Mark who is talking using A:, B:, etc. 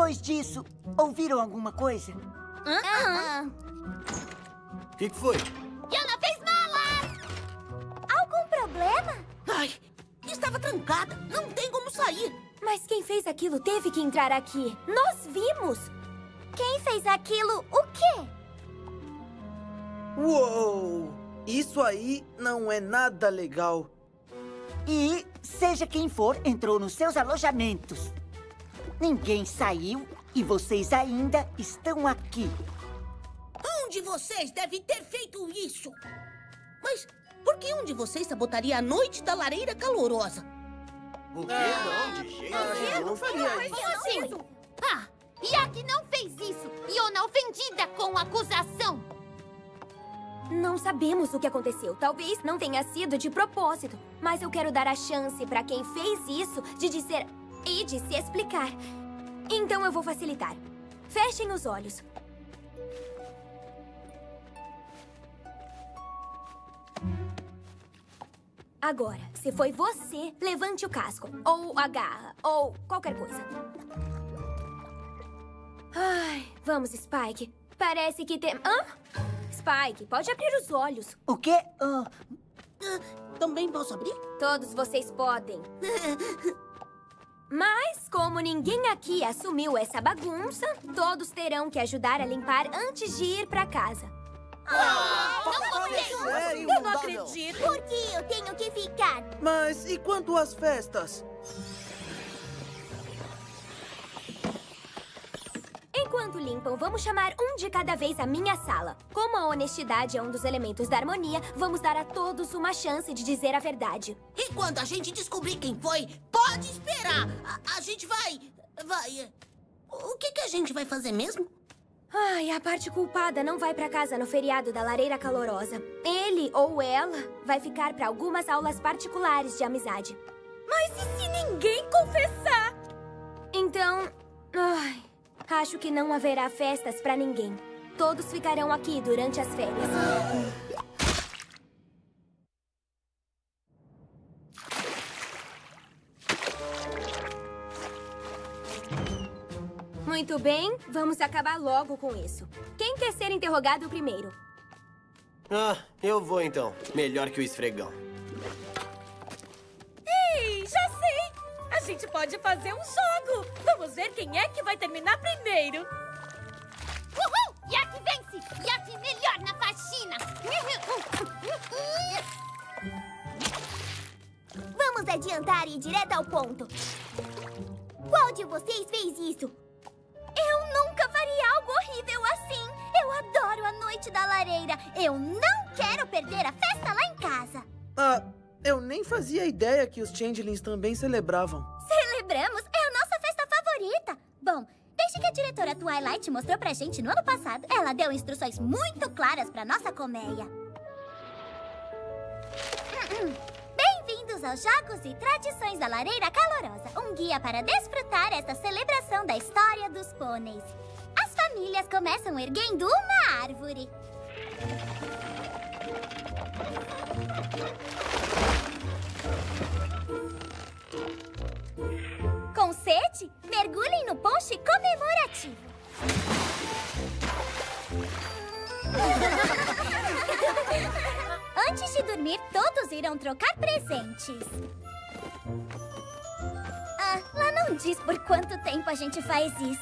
A: depois disso, ouviram alguma coisa?
B: O que foi?
C: Yana fez malas! Algum problema?
D: Ai, estava trancada. Não tem como sair.
E: Mas quem fez aquilo teve que entrar aqui. Nós vimos.
C: Quem fez aquilo, o quê?
F: Uou! Isso aí não é nada legal.
A: E, seja quem for, entrou nos seus alojamentos. Ninguém saiu e vocês ainda estão aqui.
D: Um de vocês deve ter feito isso. Mas por que um de vocês sabotaria a noite da lareira calorosa?
B: O quê? Não, de jeito nenhum.
F: Eu não faria isso.
C: Yak não fez isso. Yona ofendida com a acusação.
E: Não sabemos o que aconteceu. Talvez não tenha sido de propósito. Mas eu quero dar a chance para quem fez isso de dizer e de se explicar. Então eu vou facilitar. Fechem os olhos. Agora, se foi você, levante o casco, ou a garra, ou qualquer coisa. Ai, vamos, Spike. Parece que tem... Spike, pode abrir os olhos.
A: O quê?
D: Também posso abrir?
E: Todos vocês podem. Mas, como ninguém aqui assumiu essa bagunça, todos terão que ajudar a limpar antes de ir pra casa.
F: Sério?
C: Eu não acredito. Por que eu tenho que ficar?
F: Mas e quanto às festas?
E: Enquanto limpam, vamos chamar um de cada vez a minha sala. Como a honestidade é um dos elementos da harmonia, vamos dar a todos uma chance de dizer a verdade.
D: E quando a gente descobrir quem foi, pode esperar. A gente vai... O que a gente vai fazer mesmo?
E: Ai, a parte culpada não vai pra casa no feriado da lareira calorosa. Ele ou ela vai ficar pra algumas aulas particulares de amizade.
C: Mas e se ninguém confessar?
E: Então... acho que não haverá festas pra ninguém. Todos ficarão aqui durante as férias. Muito bem, vamos acabar logo com isso. Quem quer ser interrogado primeiro?
B: Eu vou então. Melhor que o esfregão.
G: Ei, já sei! A gente pode fazer um jogo! Vamos ver quem é que vai terminar primeiro!
C: Uhul! Yak vence! Yak melhor na faxina! Vamos adiantar e ir direto ao ponto. Qual de vocês fez isso? Eu nunca faria algo horrível assim! Eu adoro a noite da lareira! Eu não quero perder a festa lá em casa!
F: Eu nem fazia ideia que os Changelings também celebravam.
C: Celebramos? É a nossa festa favorita! Bom, desde que a diretora Twilight mostrou pra gente no ano passado, ela deu instruções muito claras pra nossa colmeia. Bem-vindos aos Jogos e Tradições da Lareira Calorosa, um guia para desfrutar esta celebração da história dos pôneis. As famílias começam erguendo uma árvore. Com sede, mergulhem no ponche comemorativo. Antes de dormir, todos irão trocar presentes. Lá não diz por quanto tempo a gente faz isso.